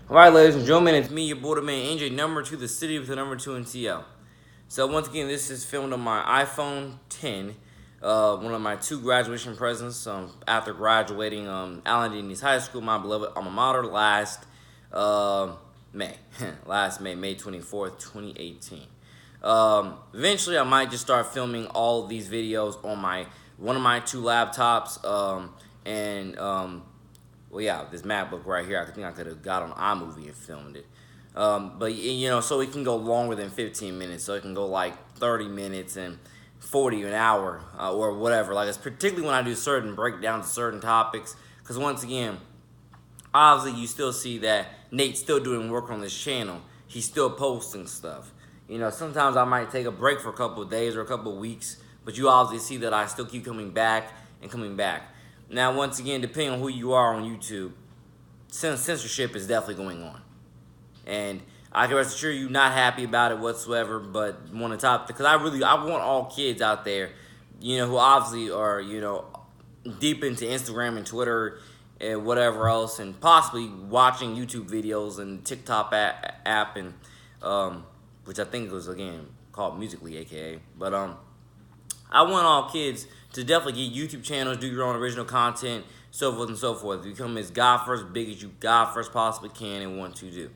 Alright, ladies and gentlemen, it's me, your boy, man, NJ, number 2, the city with the number 2 in TL. So, once again, this is filmed on my iPhone 10, one of my 2 graduation presents after graduating Allen High School, my beloved alma mater, last May. May 24th, 2018. Eventually, I might just start filming all of these videos on one of my 2 laptops, well, yeah, this MacBook right here, I think I could have got on iMovie and filmed it. But, so it can go longer than 15 minutes. So it can go like 30 minutes and 40 an hour or whatever. Like, it's particularly when I do certain breakdowns of certain topics. Because once again, obviously you still see that Nate's still doing work on this channel. He's still posting stuff. Sometimes I might take a break for a couple of days or a couple of weeks. But you obviously see that I still keep coming back and coming back. Now, once again, depending on who you are on YouTube, censorship is definitely going on. And I can rest assure you not happy about it whatsoever, but want to top, because I want all kids out there, who obviously are, deep into Instagram and Twitter and whatever else, and possibly watching YouTube videos and TikTok app and, which I think was, again, called Musical.ly, aka, but, I want all kids to definitely get YouTube channels, do your own original content, so forth and so forth. Become as God first, big as you God first possibly can and want to do,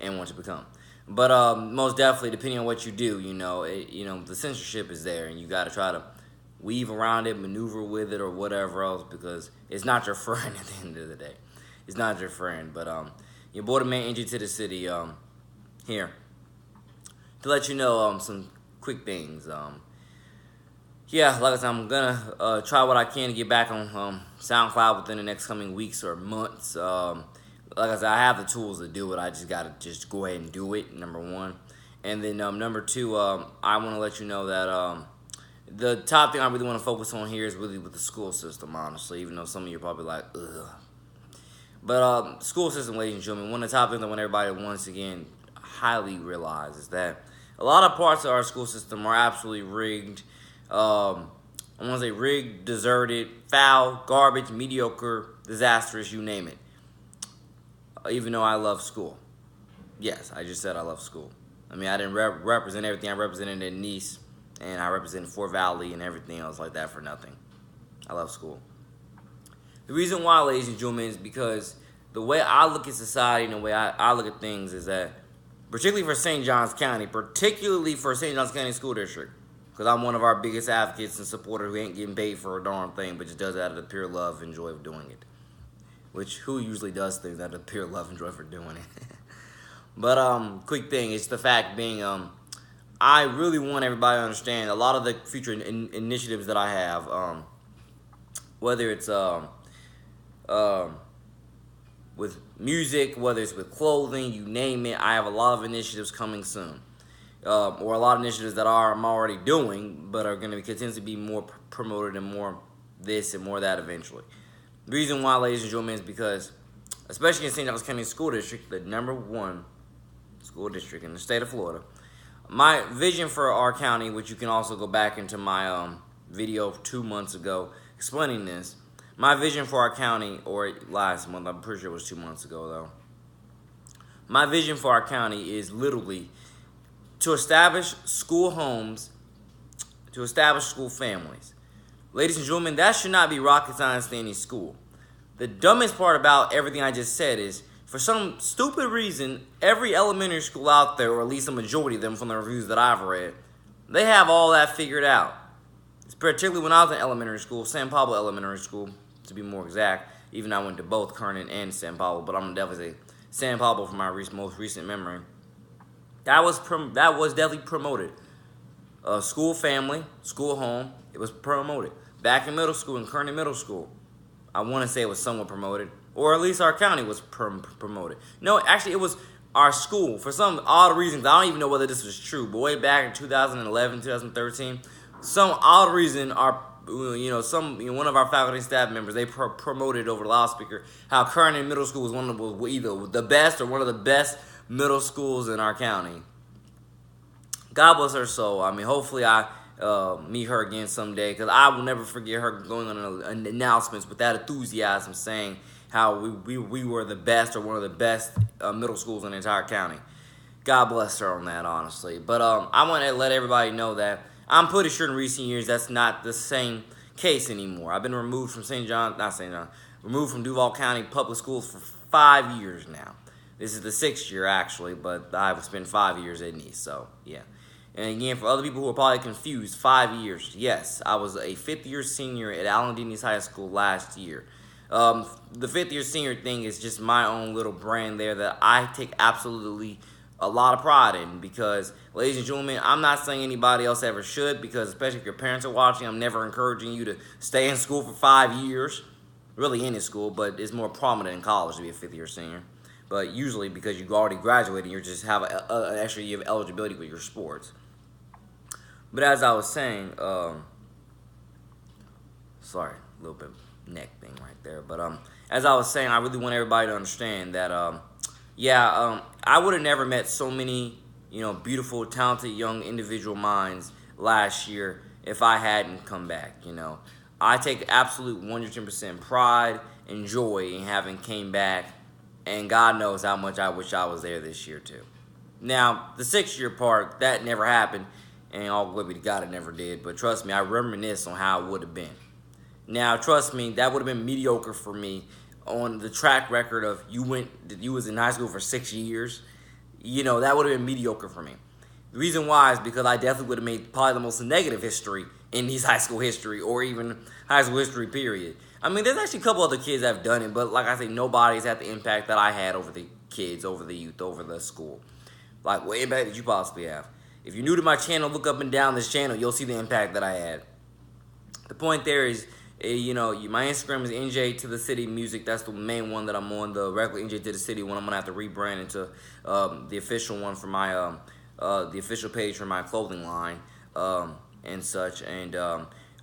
and want to become. But most definitely, depending on what you do, the censorship is there, and you got to try to weave around it, maneuver with it, or whatever else, because it's not your friend at the end of the day. It's not your friend. But your boy, the man, NJ to the city, here to let you know some quick things. Yeah, like I said, I'm gonna try what I can to get back on SoundCloud within the next coming weeks or months. Like I said, I have the tools to do it. I just gotta go ahead and do it. Number one, and then number two, I want to let you know that the top thing I really want to focus on here is really with the school system. Honestly, even though some of you are probably like, ugh. But school system, ladies and gentlemen, one of the top things I want everybody to once again highly realize is that a lot of parts of our school system are absolutely rigged. I want to say rigged, deserted, foul, garbage, mediocre, disastrous, you name it. Even though I love school. Yes, I just said I love school. I mean, I didn't represent everything. I represented in Nice, and I represented Fort Valley and everything else like that for nothing. I love school. The reason why, ladies and gentlemen, is because the way I look at society and the way I look at things is that, particularly for St. Johns County School District, because I'm one of our biggest advocates and supporters who ain't getting paid for a darn thing, but just does it out of the pure love and joy of doing it. Which, who usually does things out of the pure love and joy for doing it? But, quick thing, it's the fact being, I really want everybody to understand a lot of the future initiatives that I have, whether it's, with music, whether it's with clothing, you name it, I have a lot of initiatives coming soon. Or a lot of initiatives that I'm already doing, but are going to continue to be more promoted and more this and more that eventually. The reason why, ladies and gentlemen, is because, especially in St. Johns County School District, the #1 school district in the state of Florida, my vision for our county, which you can also go back into my video 2 months ago explaining this, my vision for our county, or last month, I'm pretty sure it was 2 months ago though, my vision for our county is literally to establish school homes, to establish school families. Ladies and gentlemen, that should not be rocket science to any school. The dumbest part about everything I just said is, for some stupid reason, every elementary school out there, or at least a majority of them from the reviews that I've read, they have all that figured out. It's particularly when I was in elementary school, San Pablo Elementary School, to be more exact, even though I went to both Kernan and San Pablo, but I'm definitely say San Pablo for my most recent memory. That was definitely promoted. School family, school home, it was promoted. Back in middle school, in Kernan Middle School, I want to say it was somewhat promoted, or at least our county was promoted. No, actually, it was our school. For some odd reasons, I don't even know whether this was true, but way back in 2011, 2013, some odd reason, one of our faculty and staff members, they promoted over the loudspeaker how Kernan Middle School was either the best or one of the best middle schools in our county. God bless her soul. I mean, hopefully I meet her again someday, because I will never forget her going on announcements with that enthusiasm saying how we were the best or one of the best middle schools in the entire county. God bless her on that, honestly. But I want to let everybody know that I'm pretty sure in recent years that's not the same case anymore. I've been removed from removed from Duval County Public Schools for 5 years now. This is the 6th year, actually, but I've spent 5 years at Nice, so yeah. And again, for other people who are probably confused, 5 years. Yes, I was a 5th-year senior at Allen D. Nice High School last year. The 5th-year senior thing is just my own little brand there that I take absolutely a lot of pride in, because, ladies and gentlemen, I'm not saying anybody else ever should, because especially if your parents are watching, I'm never encouraging you to stay in school for 5 years. Really any school, but it's more prominent in college to be a 5th-year senior. But usually because you already graduated, you just have an extra year of eligibility with your sports. But as I was saying, sorry, a little bit neck thing right there. But as I was saying, I really want everybody to understand that, I would have never met so many, beautiful, talented, young individual minds last year if I hadn't come back. I take absolute 110% pride and joy in having came back, and God knows how much I wish I was there this year too. Now, the 6th-year part, that never happened, and all glory to God it never did, but trust me, I reminisce on how it would have been. Now, trust me, that would have been mediocre for me on the track record of you was in high school for 6 years. That would have been mediocre for me. The reason why is because I definitely would have made probably the most negative history in his high school history, or even high school history, period. I mean, there's actually a couple other kids that have done it, but like I say, nobody's had the impact that I had over the kids, over the youth, over the school. Like, what impact did you possibly have? If you're new to my channel, look up and down this channel, you'll see the impact that I had. The point there is, my Instagram is NJ to the City Music. That's the main one that I'm on. The regular NJ to the City one, I'm gonna have to rebrand into the official one for my the official page for my clothing line and such. And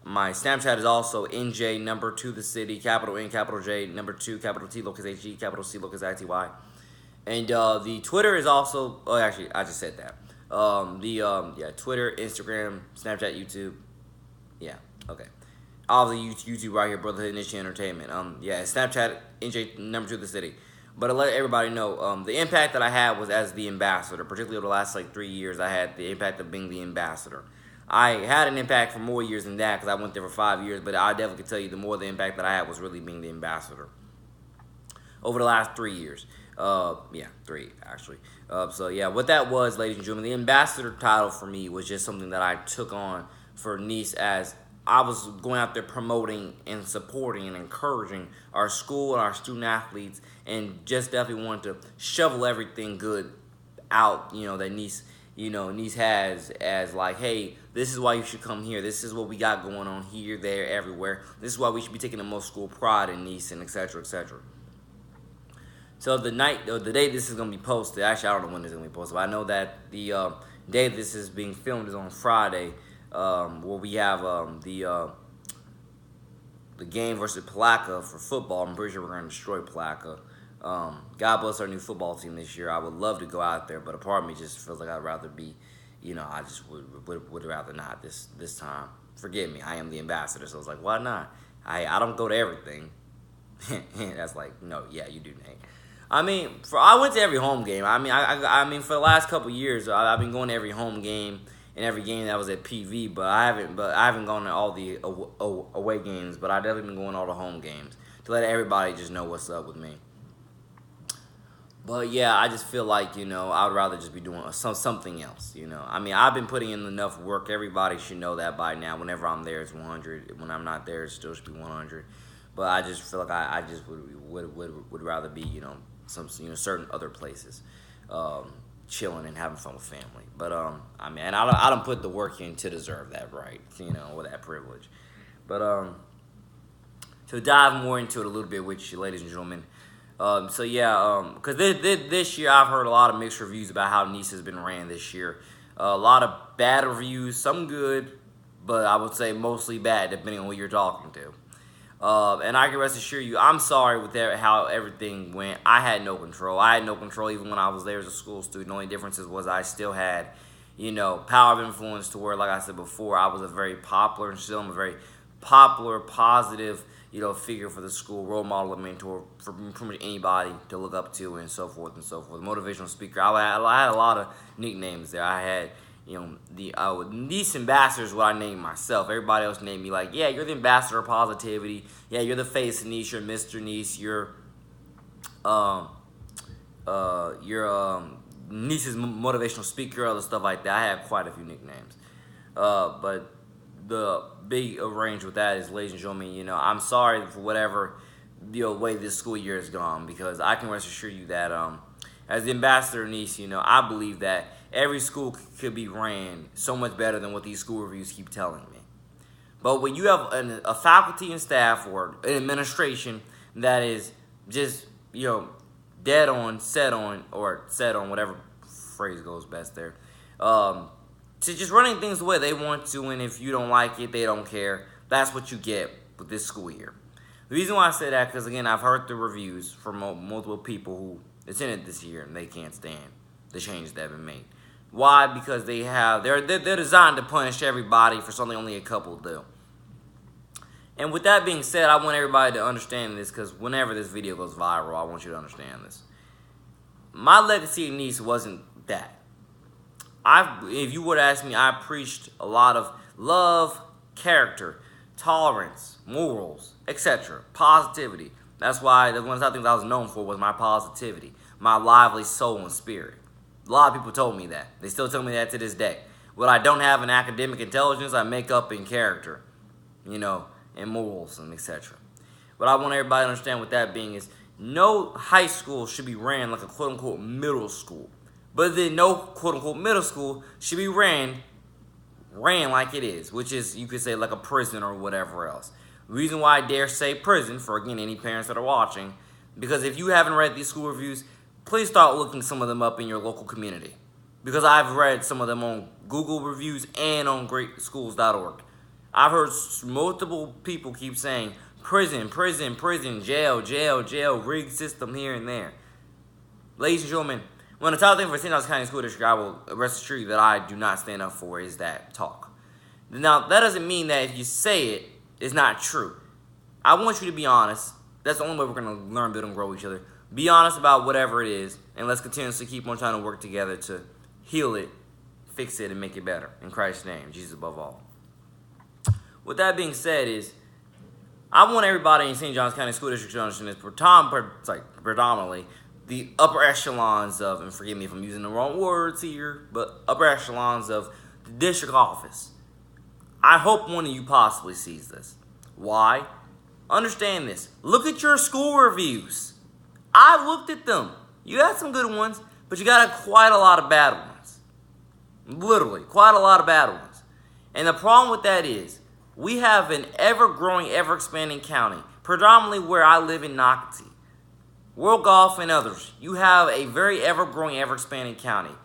my Snapchat is also NJ number 2 the City, capital N, capital J, number 2, capital T, lowercase G, capital C, lowercase I-T-Y. And the Twitter is also. Oh, actually, I just said that. Twitter, Instagram, Snapchat, YouTube. Yeah, okay. All the YouTube right here, Brotherhood Niche Entertainment. Snapchat, NJ number 2 the City. But to let everybody know, the impact that I had was as the ambassador. Particularly over the last 3 years, I had the impact of being the ambassador. I had an impact for more years than that because I went there for 5 years. But I definitely can tell you the more the impact that I had was really being the ambassador over the last 3 years. 3 actually. What that was, ladies and gentlemen, the ambassador title for me was just something that I took on for Nice, as I was going out there promoting and supporting and encouraging our school and our student athletes, and just definitely wanted to shovel everything good out, that Nice, Nice has, as like, hey, this is why you should come here. This is what we got going on here, there, everywhere. This is why we should be taking the most school pride in Nice, and et cetera, et cetera. So the day this is going to be posted, actually I don't know when this is going to be posted, but I know that the day this is being filmed is on Friday, where we have the game versus Palaca for football. I'm pretty sure we're going to destroy Palaca. God bless our new football team this year. I would love to go out there, but a part of me just feels like I'd rather be, I just would rather not this time. Forgive me, I am the ambassador, so I was like, why not? I don't go to everything. That's like, no, yeah, you do, Nate. I mean, I went to every home game. I mean, for the last couple years, I've been going to every home game and every game that was at PV. But I haven't gone to all the away games. But I've definitely been going to all the home games to let everybody just know what's up with me. But yeah, I just feel like I would rather just be doing something else. I mean, I've been putting in enough work. Everybody should know that by now. Whenever I'm there, it's 100. When I'm not there, it still should be 100. But I just feel like I just would rather be some certain other places, chilling and having fun with family. But I mean, and I don't put the work in to deserve that right, or that privilege. But to dive more into it a little bit with you, ladies and gentlemen. Because this year I've heard a lot of mixed reviews about how Nice has been ran this year. A lot of bad reviews, some good, but I would say mostly bad, depending on who you're talking to. And I can rest assure you, I'm sorry with how everything went. I had no control. I had no control even when I was there as a school student. The only difference was I still had, power of influence to where, like I said before, I was a very popular, and still I'm a very popular, positive, figure for the school, role model, or mentor for pretty much anybody to look up to, and so forth and so forth. Motivational speaker. I had a lot of nicknames there. I had, the niece ambassador is what I named myself. Everybody else named me like, yeah, you're the ambassador of positivity. Yeah, you're the face of niece. You're Mr. Niece. You're niece's motivational speaker, other stuff like that. I have quite a few nicknames. But the big range with that is, ladies and gentlemen, I'm sorry for whatever way this school year has gone, because I can rest assure you that as the ambassador niece, I believe that every school could be ran so much better than what these school reviews keep telling me. But when you have a faculty and staff or an administration that is just, dead on, set on, whatever phrase goes best there, to just running things the way they want to, and if you don't like it, they don't care. That's what you get with this school year. The reason why I say that, because again, I've heard the reviews from multiple people who attended this year, and they can't stand the changes that have been made. Why? Because they're designed to punish everybody for something only a couple do. And with that being said, I want everybody to understand this, because whenever this video goes viral, I want you to understand this. My legacy of niece wasn't that. If you would ask me, I preached a lot of love, character, tolerance, morals, etc., positivity. That's one of the things I was known for was my positivity, my lively soul and spirit. A lot of people told me that. They still tell me that to this day. What I don't have in academic intelligence, I make up in character, and morals and etc. But I want everybody to understand with that being is, no high school should be ran like a quote-unquote middle school. But then no quote-unquote middle school should be ran like it is, which is, you could say, like a prison or whatever else. The reason why I dare say prison, for again, any parents that are watching, because if you haven't read these school reviews, please start looking some of them up in your local community. Because I've read some of them on Google reviews and on greatschools.org. I've heard multiple people keep saying, prison, prison, prison, jail, jail, jail, rigged system here and there. Ladies and gentlemen, one of the top things for St. John's County School District, I will rest assured you that I do not stand up for, is that talk. Now, that doesn't mean that if you say it, it's not true. I want you to be honest. That's the only way we're going to learn, build, and grow each other. Be honest about whatever it is, and let's continuously keep on trying to work together to heal it, fix it, and make it better. In Christ's name, Jesus above all. With that being said is, I want everybody in St. John's County School District to understand this predominantly the upper echelons of, and forgive me if I'm using the wrong words here, but upper echelons of the district office. I hope one of you possibly sees this. Why? Understand this. Look at your school reviews. I looked at them. You had some good ones, but you got quite a lot of bad ones. Literally, quite a lot of bad ones. And the problem with that is, we have an ever-growing, ever-expanding county, predominantly where I live in Nocatee. World Golf and others, you have a very ever-growing, ever-expanding county.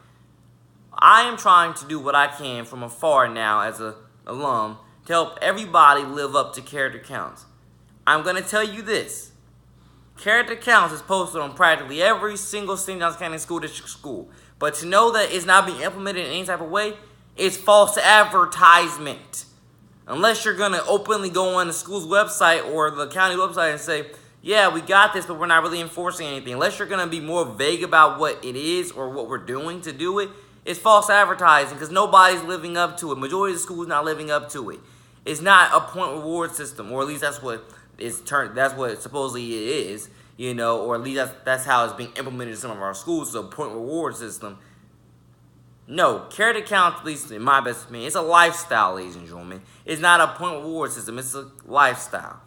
I am trying to do what I can from afar now as an alum to help everybody live up to Character Counts. I'm going to tell you this. Character Counts is posted on practically every single St. John's County School District school. But to know that it's not being implemented in any type of way, it's false advertisement. Unless you're going to openly go on the school's website or the county website and say, yeah, we got this, but we're not really enforcing anything. Unless you're going to be more vague about what it is or what we're doing to do it, it's false advertising because nobody's living up to it. Majority of the school is not living up to it. It's not a point reward system, or at least that's what supposedly it is, or at least that's how it's being implemented in some of our schools, so point reward system. No, Character Counts, at least in my best opinion, it's a lifestyle, ladies and gentlemen. It's not a point reward system, it's a lifestyle.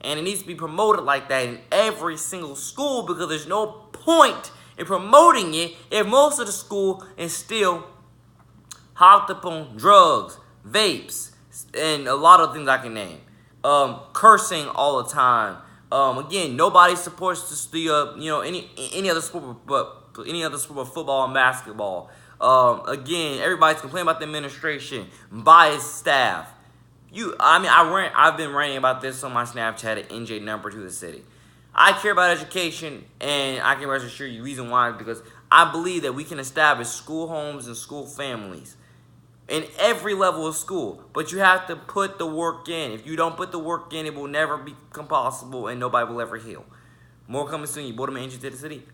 And it needs to be promoted like that in every single school, because there's no point in promoting it if most of the school is still hopped up on drugs, vapes, and a lot of things I can name. Cursing all the time. Again, nobody supports any other sport but football and basketball. Again, everybody's complaining about the administration, biased staff. I've been ranting about this on my Snapchat at NJ number to the city. I care about education, and I can rest assured you the reason why is because I believe that we can establish school homes and school families in every level of school. But you have to put the work in. If you don't put the work in, it will never become possible and nobody will ever heal. More coming soon. You bought them Angel to the City.